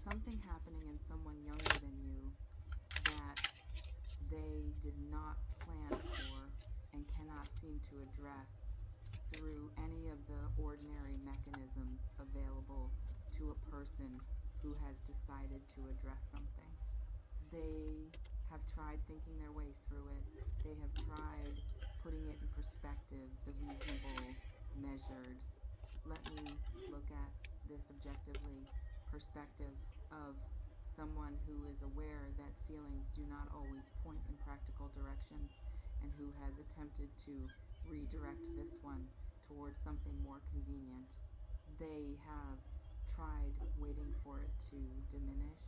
something happening in someone younger than you that they did not plan for and cannot seem to address through any of the ordinary mechanisms available to a person who has decided to address something. They have tried thinking their way through it. They have tried putting it in perspective, the reasonable, measured. Let me look at this objectively perspective of someone who is aware that feelings do not always point in practical directions and who has attempted to redirect this one towards something more convenient. They have tried waiting for it to diminish,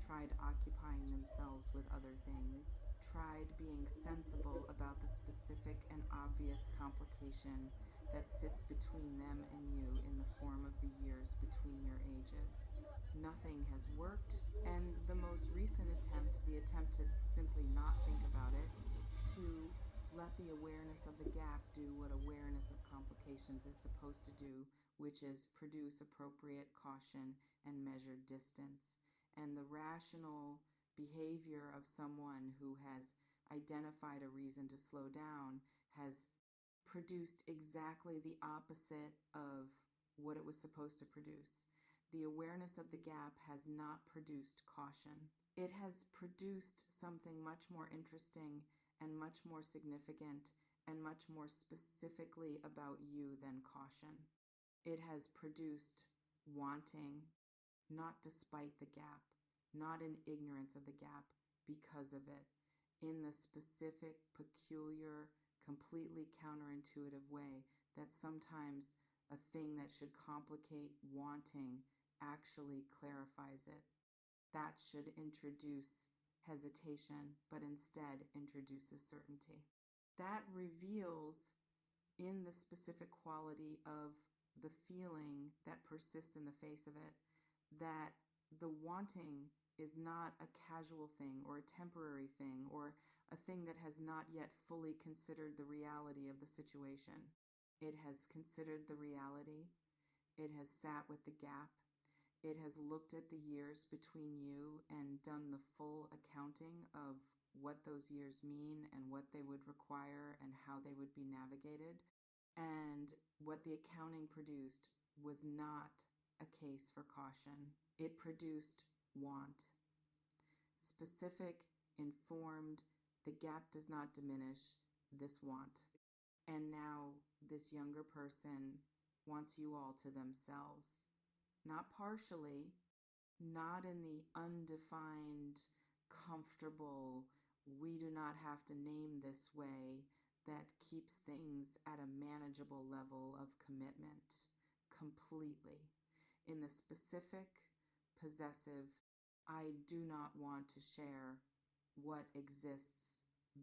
tried occupying themselves with other things, tried being sensible about the specific and obvious complication that sits between them and you in the form of the years between your ages. Nothing has worked, and the most recent attempt, the attempt to simply not think about it, to let the awareness of the gap do what awareness of complications is supposed to do, which is produce appropriate caution and measured distance. And the rational behavior of someone who has identified a reason to slow down has produced exactly the opposite of what it was supposed to produce. The awareness of the gap has not produced caution. It has produced something much more interesting and much more significant and much more specifically about you than caution. It has produced wanting, not despite the gap, not in ignorance of the gap, because of it, in the specific, peculiar, completely counterintuitive way that sometimes a thing that should complicate wanting actually clarifies it. That should introduce hesitation, but instead introduces certainty. That reveals in the specific quality of the feeling that persists in the face of it that the wanting is not a casual thing or a temporary thing or a thing that has not yet fully considered the reality of the situation. It has considered the reality. It has sat with the gap. It has looked at the years between you and done the full accounting of what those years mean and what they would require and how they would be navigated. And what the accounting produced was not a case for caution. It produced want. Specific, informed, the gap does not diminish this want. And now this younger person wants you all to themselves. Not partially, not in the undefined, comfortable, we do not have to name this way that keeps things at a manageable level of commitment completely. In the specific, possessive, I do not want to share what exists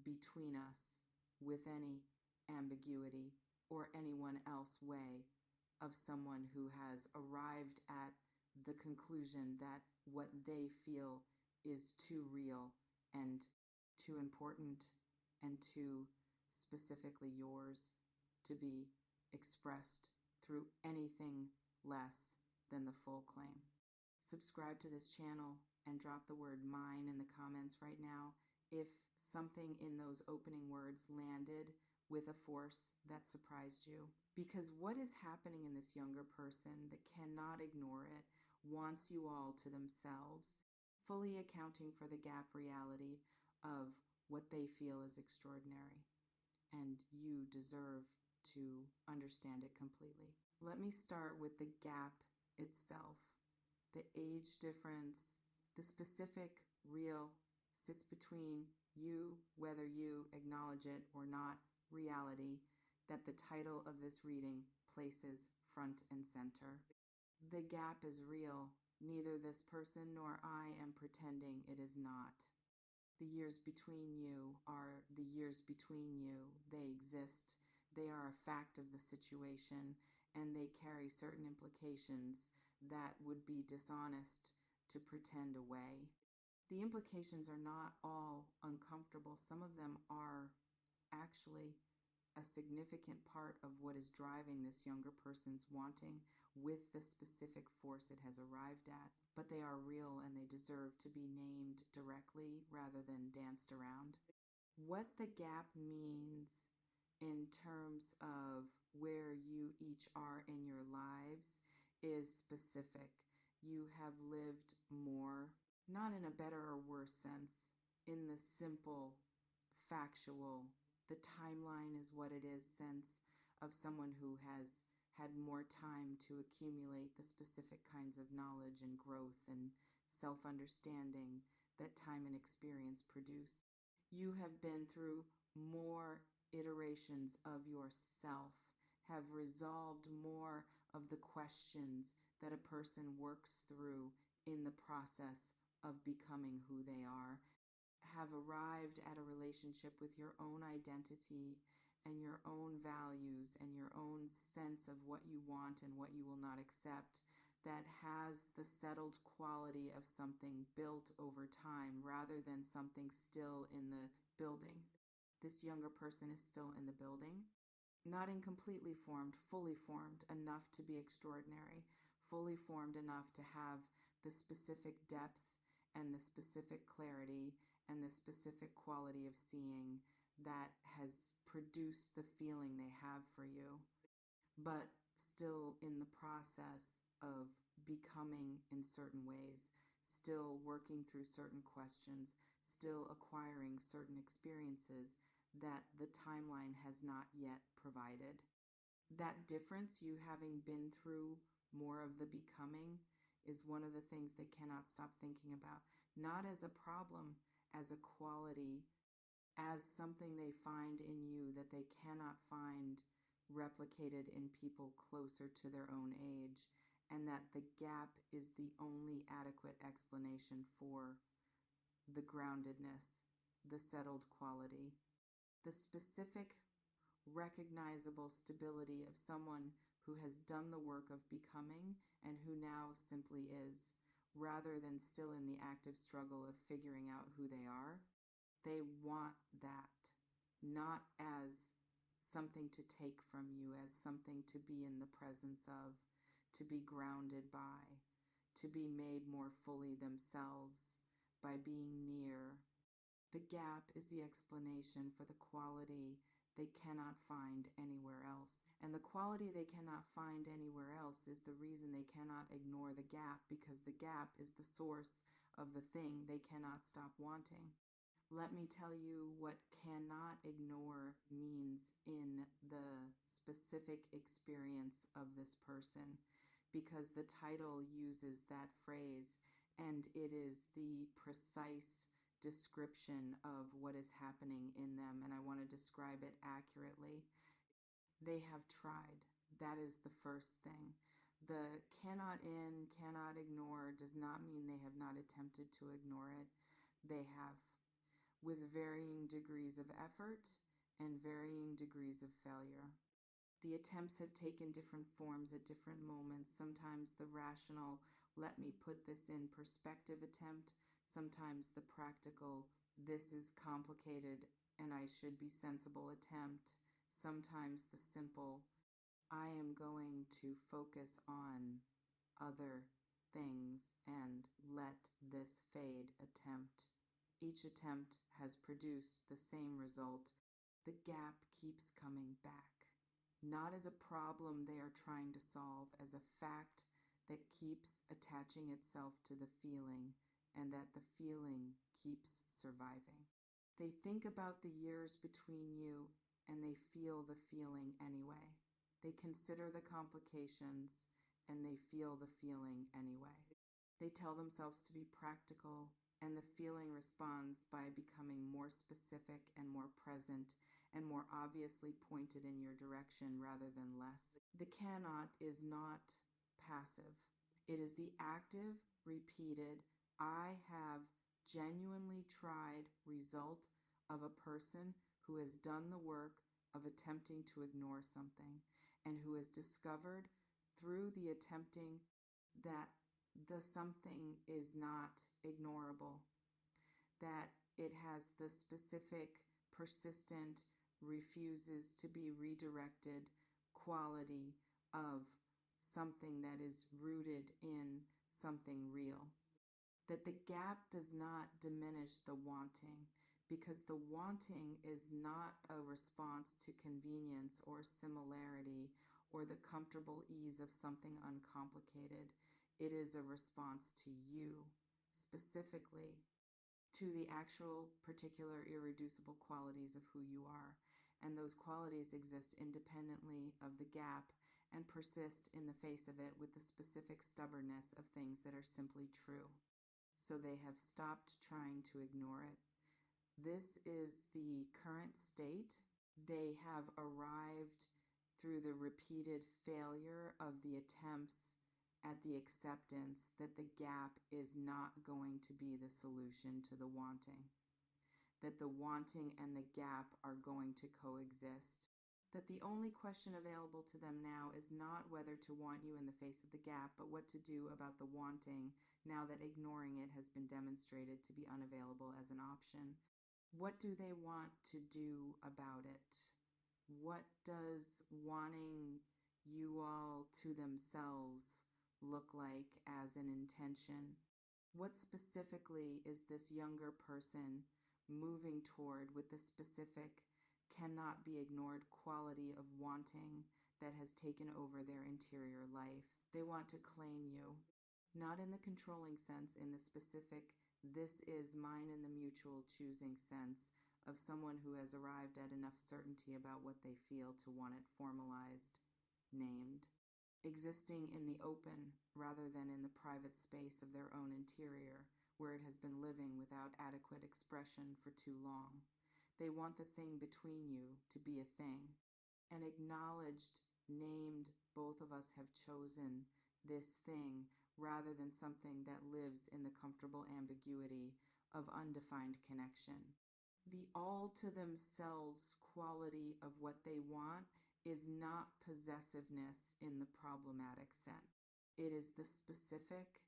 between us with any ambiguity or anyone else way of someone who has arrived at the conclusion that what they feel is too real and too important and too specifically yours to be expressed through anything less than the full claim. Subscribe to this channel and drop the word mine in the comments right now if something in those opening words landed with a force that surprised you. Because what is happening in this younger person that cannot ignore it wants you all to themselves, fully accounting for the gap reality of what they feel is extraordinary. And you deserve to understand it completely. Let me start with the gap itself. The age difference, the specific, real, sits between you, whether you acknowledge it or not, reality that the title of this reading places front and center. The gap is real. Neither this person nor I am pretending it is not. The years between you are the years between you. They exist. They are a fact of the situation, and they carry certain implications that would be dishonest to pretend away. The implications are not all uncomfortable. Some of them are actually a significant part of what is driving this younger person's wanting with the specific force it has arrived at, but they are real and they deserve to be named directly rather than danced around. What the gap means in terms of where you each are in your lives is specific. You have lived more, not in a better or worse sense, in the simple, factual, the timeline is what it is sense of someone who has had more time to accumulate the specific kinds of knowledge and growth and self-understanding that time and experience produce. You have been through more iterations of yourself, have resolved more of the questions that a person works through in the process of becoming who they are, have arrived at a relationship with your own identity and your own values and your own sense of what you want and what you will not accept, that has the settled quality of something built over time rather than something still in the building. This younger person is still in the building, not incompletely formed, fully formed enough to be extraordinary, fully formed enough to have the specific depth and the specific clarity and the specific quality of seeing that has produced the feeling they have for you, but still in the process of becoming in certain ways, still working through certain questions, still acquiring certain experiences that the timeline has not yet provided. That difference, you having been through more of the becoming, is one of the things they cannot stop thinking about. Not as a problem, as a quality, as something they find in you that they cannot find replicated in people closer to their own age, and that the gap is the only adequate explanation for the groundedness, the settled quality, the specific recognizable stability of someone who has done the work of becoming and who now simply is, rather than still in the active struggle of figuring out who they are. They want that, not as something to take from you, as something to be in the presence of, to be grounded by, to be made more fully themselves by being near. The gap is the explanation for the quality they cannot find anywhere else. And the quality they cannot find anywhere else is the reason they cannot ignore the gap, because the gap is the source of the thing they cannot stop wanting. Let me tell you what cannot ignore means in the specific experience of this person, because the title uses that phrase and it is the precise description of what is happening in them, and I want to describe it accurately. They have tried. That is the first thing. The cannot in, cannot ignore does not mean they have not attempted to ignore it. They have, with varying degrees of effort and varying degrees of failure. The attempts have taken different forms at different moments. Sometimes the rational, let me put this in perspective attempt. Sometimes the practical, this is complicated and I should be sensible attempt. Sometimes the simple, I am going to focus on other things and let this fade attempt. Each attempt has produced the same result. The gap keeps coming back, not as a problem they are trying to solve, as a fact that keeps attaching itself to the feeling, and that the feeling keeps surviving. They think about the years between you, and they feel the feeling anyway. They consider the complications, and they feel the feeling anyway. They tell themselves to be practical, and the feeling responds by becoming more specific and more present and more obviously pointed in your direction rather than less. The cannot is not passive. It is the active, repeated, I have genuinely tried result of a person who has done the work of attempting to ignore something and who has discovered through the attempting that the something is not ignorable, that it has the specific, persistent, refuses to be redirected quality of something that is rooted in something real. That the gap does not diminish the wanting, because the wanting is not a response to convenience or similarity or the comfortable ease of something uncomplicated. It is a response to you, specifically to the actual particular irreducible qualities of who you are. And those qualities exist independently of the gap and persist in the face of it with the specific stubbornness of things that are simply true. So they have stopped trying to ignore it. This is the current state. They have arrived through the repeated failure of the attempts at the acceptance that the gap is not going to be the solution to the wanting, that the wanting and the gap are going to coexist, that the only question available to them now is not whether to want you in the face of the gap, but what to do about the wanting now that ignoring it has been demonstrated to be unavailable as an option. What do they want to do about it? What does wanting you all to themselves look like as an intention? What specifically is this younger person moving toward with the specific, cannot be ignored quality of wanting that has taken over their interior life? They want to claim you, not in the controlling sense, in the specific, this is mine in the mutual choosing sense of someone who has arrived at enough certainty about what they feel to want it formalized, named, existing in the open rather than in the private space of their own interior, where it has been living without adequate expression for too long. They want the thing between you to be a thing. An acknowledged, named, both of us have chosen this thing rather than something that lives in the comfortable ambiguity of undefined connection. The all to themselves quality of what they want is not possessiveness in the problematic sense. It is the specific,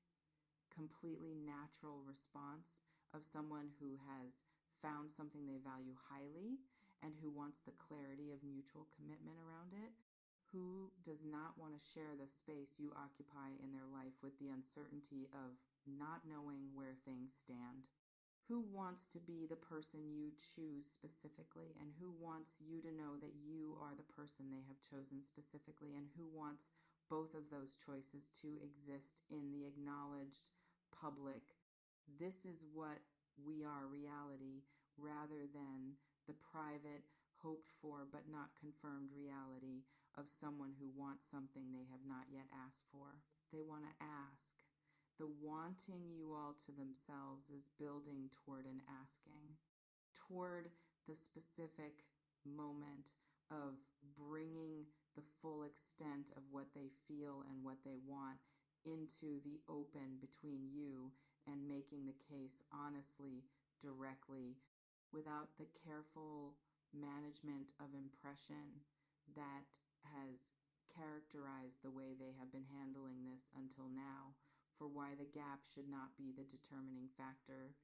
completely natural response of someone who has found something they value highly and who wants the clarity of mutual commitment around it, who does not want to share the space you occupy in their life with the uncertainty of not knowing where things stand. Who wants to be the person you choose specifically, and who wants you to know that you are the person they have chosen specifically, and who wants both of those choices to exist in the acknowledged public, this is what we are reality, rather than the private, hoped for but not confirmed reality of someone who wants something they have not yet asked for. They want to ask. The wanting you all to themselves is building toward an asking, toward the specific moment of bringing the full extent of what they feel and what they want into the open between you and making the case honestly, directly, without the careful management of impression that has characterized the way they have been handling this until now, for why the gap should not be the determining factor,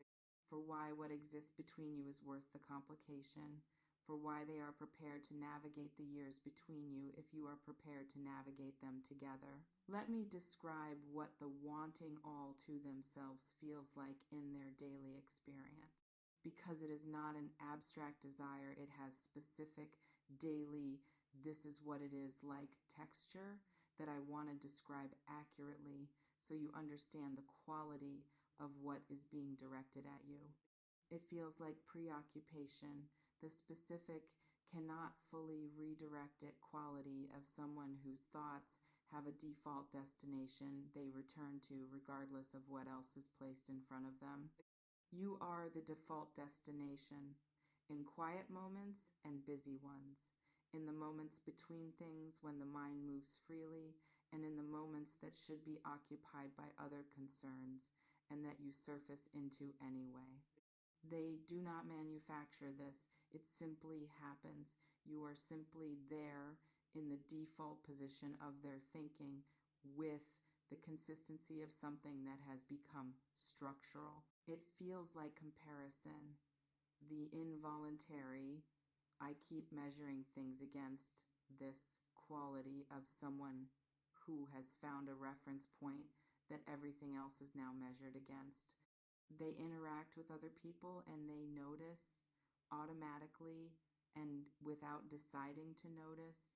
for why what exists between you is worth the complication, for why they are prepared to navigate the years between you if you are prepared to navigate them together. Let me describe what the wanting all to themselves feels like in their daily experience. Because it is not an abstract desire, it has specific daily, this is what it is like texture that I want to describe accurately so you understand the quality of what is being directed at you. It feels like preoccupation, the specific cannot fully redirect it quality of someone whose thoughts have a default destination they return to regardless of what else is placed in front of them. You are the default destination in quiet moments and busy ones, in the moments between things when the mind moves freely, and in the moments that should be occupied by other concerns and that you surface into anyway. They do not manufacture this. It simply happens. You are simply there in the default position of their thinking with the consistency of something that has become structural. It feels like comparison, the involuntary, I keep measuring things against this quality of someone who has found a reference point that everything else is now measured against. They interact with other people and they notice automatically and without deciding to notice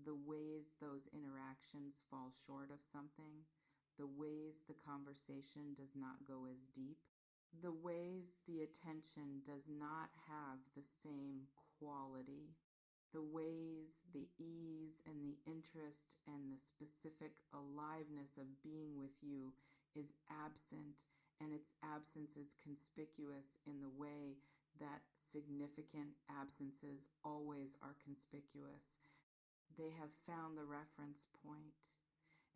the ways those interactions fall short of something, the ways the conversation does not go as deep, the ways the attention does not have the same quality, the ways the ease and the interest and the specific aliveness of being with you is absent, and its absence is conspicuous in the way that significant absences always are conspicuous. They have found the reference point,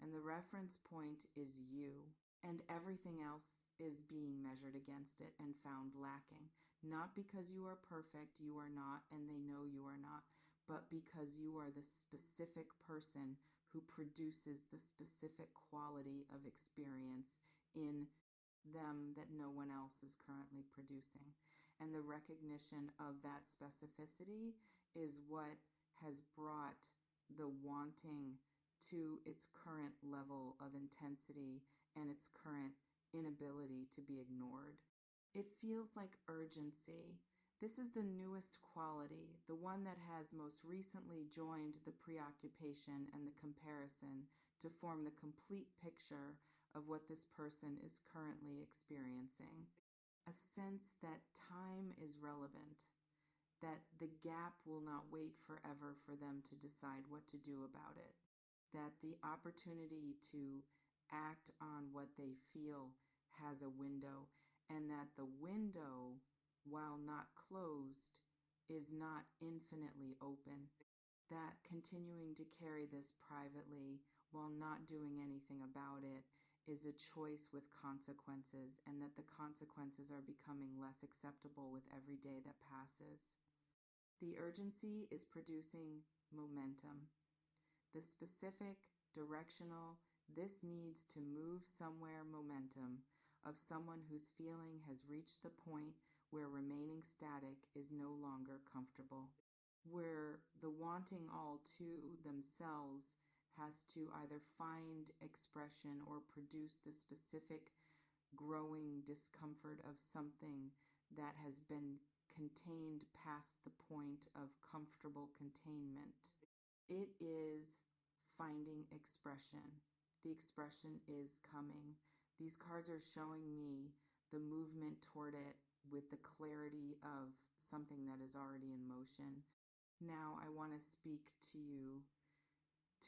and the reference point is you, and everything else is being measured against it and found lacking. Not because you are perfect, you are not, and they know you are not, but because you are the specific person who produces the specific quality of experience in them that no one else is currently producing. And the recognition of that specificity is what has brought the wanting to its current level of intensity and its current inability to be ignored. It feels like urgency. This is the newest quality, the one that has most recently joined the preoccupation and the comparison to form the complete picture of what this person is currently experiencing. A sense that time is relevant, that the gap will not wait forever for them to decide what to do about it, that the opportunity to act on what they feel has a window, and that the window, while not closed, is not infinitely open, that continuing to carry this privately while not doing anything about it is a choice with consequences, and that the consequences are becoming less acceptable with every day that passes. The urgency is producing momentum. The specific, directional, this needs to move somewhere momentum of someone whose feeling has reached the point where remaining static is no longer comfortable, where the wanting all to themselves has to either find expression or produce the specific growing discomfort of something that has been contained past the point of comfortable containment. It is finding expression. The expression is coming. These cards are showing me the movement toward it with the clarity of something that is already in motion. Now I want to speak to you,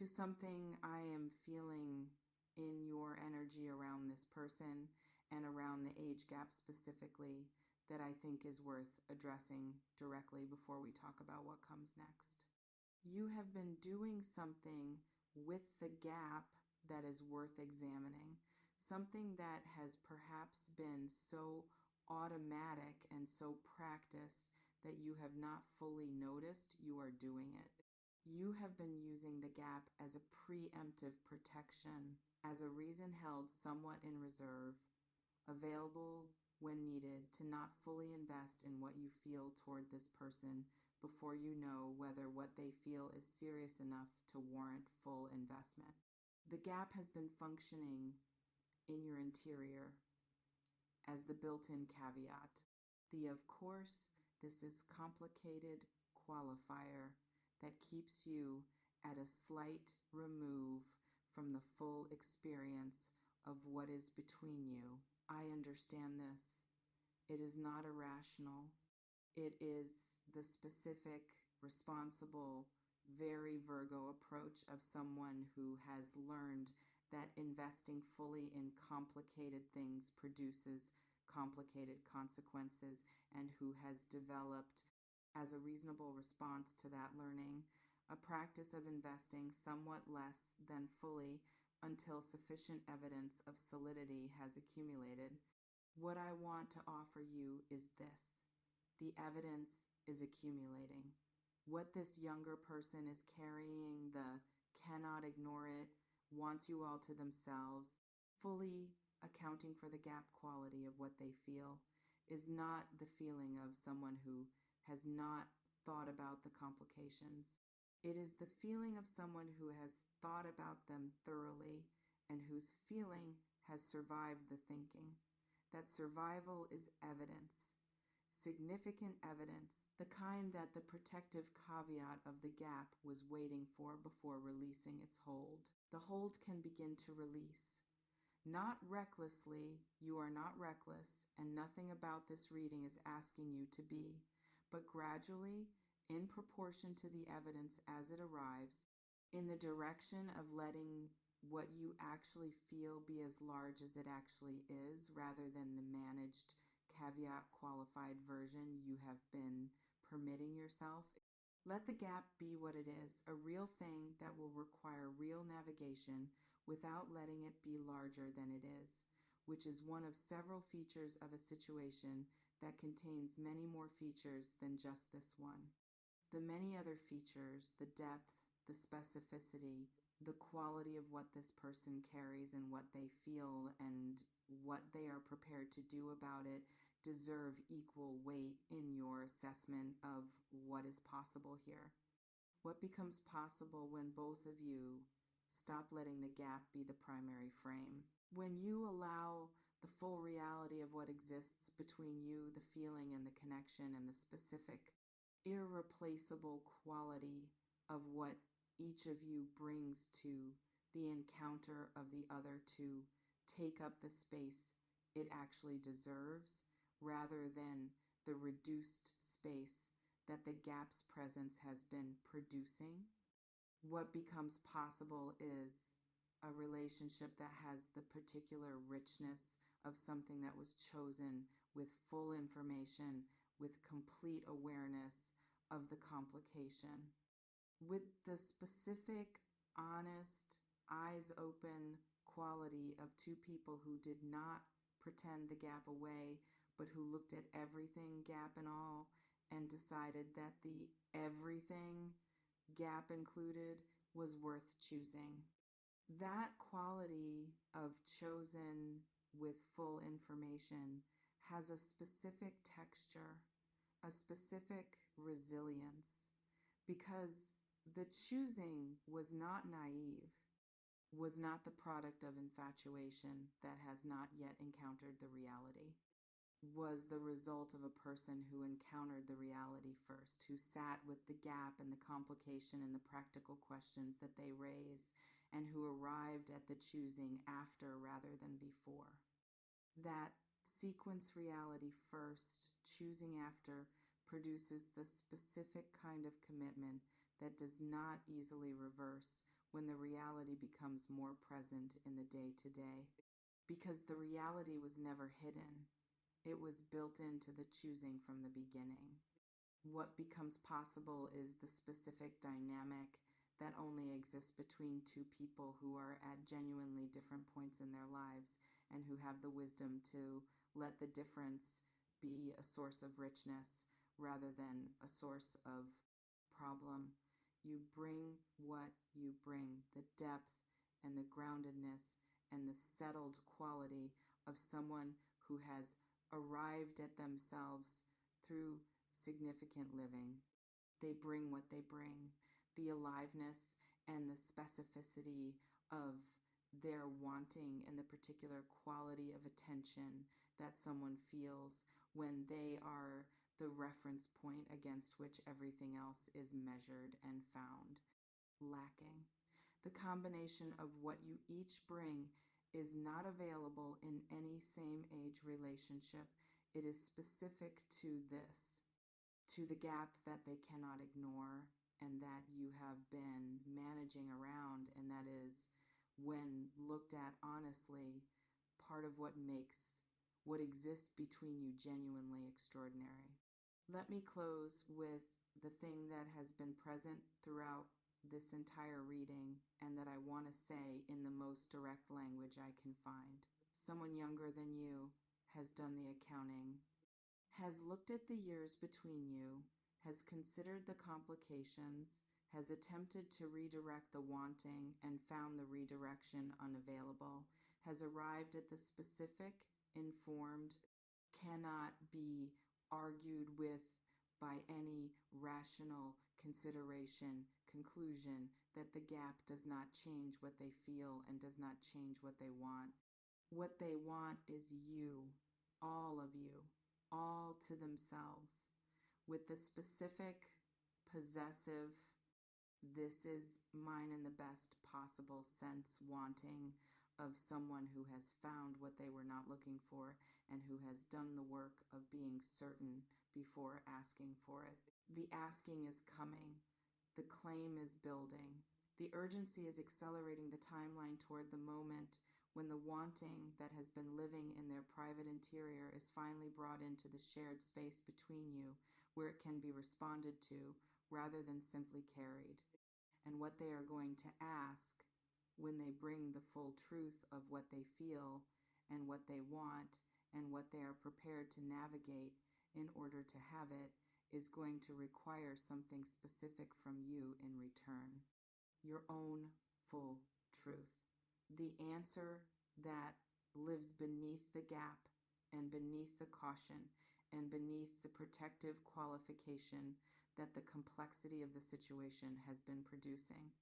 to something I am feeling in your energy around this person and around the age gap specifically that I think is worth addressing directly before we talk about what comes next. You have been doing something with the gap that is worth examining, something that has perhaps been so automatic and so practiced that you have not fully noticed you are doing it. You have been using the gap as a preemptive protection, as a reason held somewhat in reserve, available when needed to not fully invest in what you feel toward this person before you know whether what they feel is serious enough to warrant full investment. The gap has been functioning in your interior as the built-in caveat. The of course, this is complicated qualifier that keeps you at a slight remove from the full experience of what is between you. I understand this. It is not irrational. It is the specific, responsible, very Virgo approach of someone who has learned that investing fully in complicated things produces complicated consequences, and who has developed, as a reasonable response to that learning, a practice of investing somewhat less than fully until sufficient evidence of solidity has accumulated. What I want to offer you is this. The evidence is accumulating. What this younger person is carrying, the cannot ignore it, wants you all to themselves, fully accounting for the gap quality of what they feel, is not the feeling of someone who has not thought about the complications. It is the feeling of someone who has thought about them thoroughly and whose feeling has survived the thinking. That survival is evidence, significant evidence, the kind that the protective caveat of the gap was waiting for before releasing its hold. The hold can begin to release. Not recklessly, you are not reckless, and nothing about this reading is asking you to be, but gradually, in proportion to the evidence as it arrives, in the direction of letting what you actually feel be as large as it actually is, rather than the managed, caveat qualified version you have been permitting yourself. Let the gap be what it is, a real thing that will require real navigation without letting it be larger than it is, which is one of several features of a situation that contains many more features than just this one. The many other features, the depth, the specificity, the quality of what this person carries and what they feel and what they are prepared to do about it, deserve equal weight in your assessment of what is possible here. What becomes possible when both of you stop letting the gap be the primary frame? When you allow the full reality of what exists between you, the feeling and the connection and the specific, irreplaceable quality of what each of you brings to the encounter of the other to take up the space it actually deserves, rather than the reduced space that the gap's presence has been producing. What becomes possible is a relationship that has the particular richness of something that was chosen with full information, with complete awareness of the complication, with the specific, honest, eyes open quality of two people who did not pretend the gap away, but who looked at everything, gap and all, and decided that the everything, gap included, was worth choosing. That quality of chosen with full information has a specific texture, a specific resilience, because the choosing was not naive, was not the product of infatuation that has not yet encountered the reality, was the result of a person who encountered the reality first, who sat with the gap and the complication and the practical questions that they raise, and who arrived at the choosing after rather than before. That sequence reality first, choosing after, produces the specific kind of commitment that does not easily reverse when the reality becomes more present in the day-to-day, because the reality was never hidden. It was built into the choosing from the beginning. What becomes possible is the specific dynamic that only exists between two people who are at genuinely different points in their lives and who have the wisdom to let the difference be a source of richness rather than a source of problem. You bring what you bring, the depth and the groundedness and the settled quality of someone who has arrived at themselves through significant living. They bring what they bring, the aliveness and the specificity of their wanting and the particular quality of attention that someone feels when they are the reference point against which everything else is measured and found lacking. The combination of what you each bring is not available in any same age relationship. It is specific to this, to the gap that they cannot ignore and that you have been managing around, and that is, when looked at honestly, part of what makes what exists between you genuinely extraordinary. Let me close with the thing that has been present throughout this entire reading and that I want to say in the most direct language I can find. Someone younger than you has done the accounting, has looked at the years between you, has considered the complications, has attempted to redirect the wanting and found the redirection unavailable, has arrived at the specific, informed, cannot be argued with by any rational consideration, conclusion that the gap does not change what they feel and does not change what they want. What they want is you, all of you, all to themselves, with the specific, possessive, this is mine in the best possible sense wanting of someone who has found what they were not looking for and who has done the work of being certain before asking for it. The asking is coming. The claim is building. The urgency is accelerating the timeline toward the moment when the wanting that has been living in their private interior is finally brought into the shared space between you, where it can be responded to rather than simply carried. And what they are going to ask when they bring the full truth of what they feel and what they want and what they are prepared to navigate in order to have it is going to require something specific from you in return. Your own full truth. The answer that lives beneath the gap and beneath the caution and beneath the protective qualification that the complexity of the situation has been producing.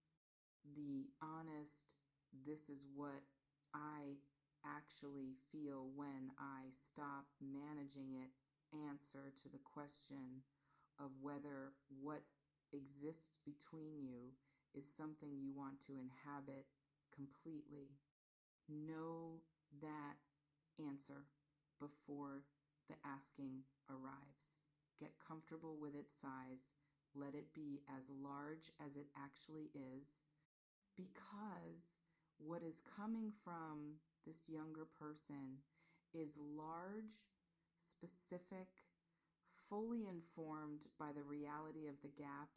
The honest, this is what I actually feel when I stop managing it answer to the question of whether what exists between you is something you want to inhabit completely. Know that answer before the asking arrives. Get comfortable with its size. Let it be as large as it actually is, because what is coming from this younger person is large, specific, fully informed by the reality of the gap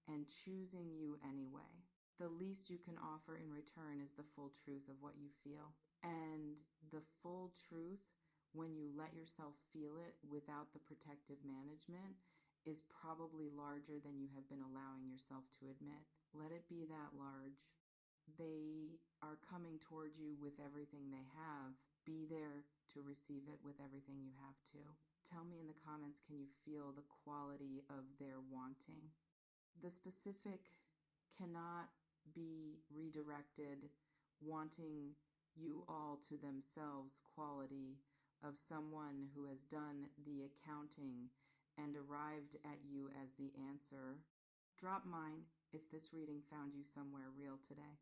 and choosing you anyway. The least you can offer in return is the full truth of what you feel. And the full truth, when you let yourself feel it without the protective management, is probably larger than you have been allowing yourself to admit. Let it be that large. They are coming towards you with everything they have. Be there to receive it with everything you have too. Tell me in the comments, can you feel the quality of their wanting? The specific cannot be redirected, wanting you all to themselves quality of someone who has done the accounting and arrived at you as the answer. Drop mine if this reading found you somewhere real today.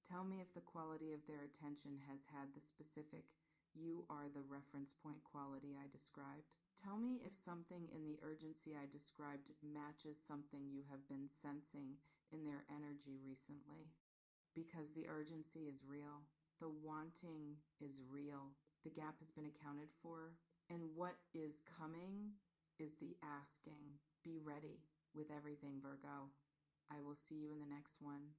Tell me if the quality of their attention has had the specific you are the reference point quality I described. Tell me if something in the urgency I described matches something you have been sensing in their energy recently. Because the urgency is real. The wanting is real. The gap has been accounted for. And what is coming is the asking. Be ready with everything, Virgo. I will see you in the next one.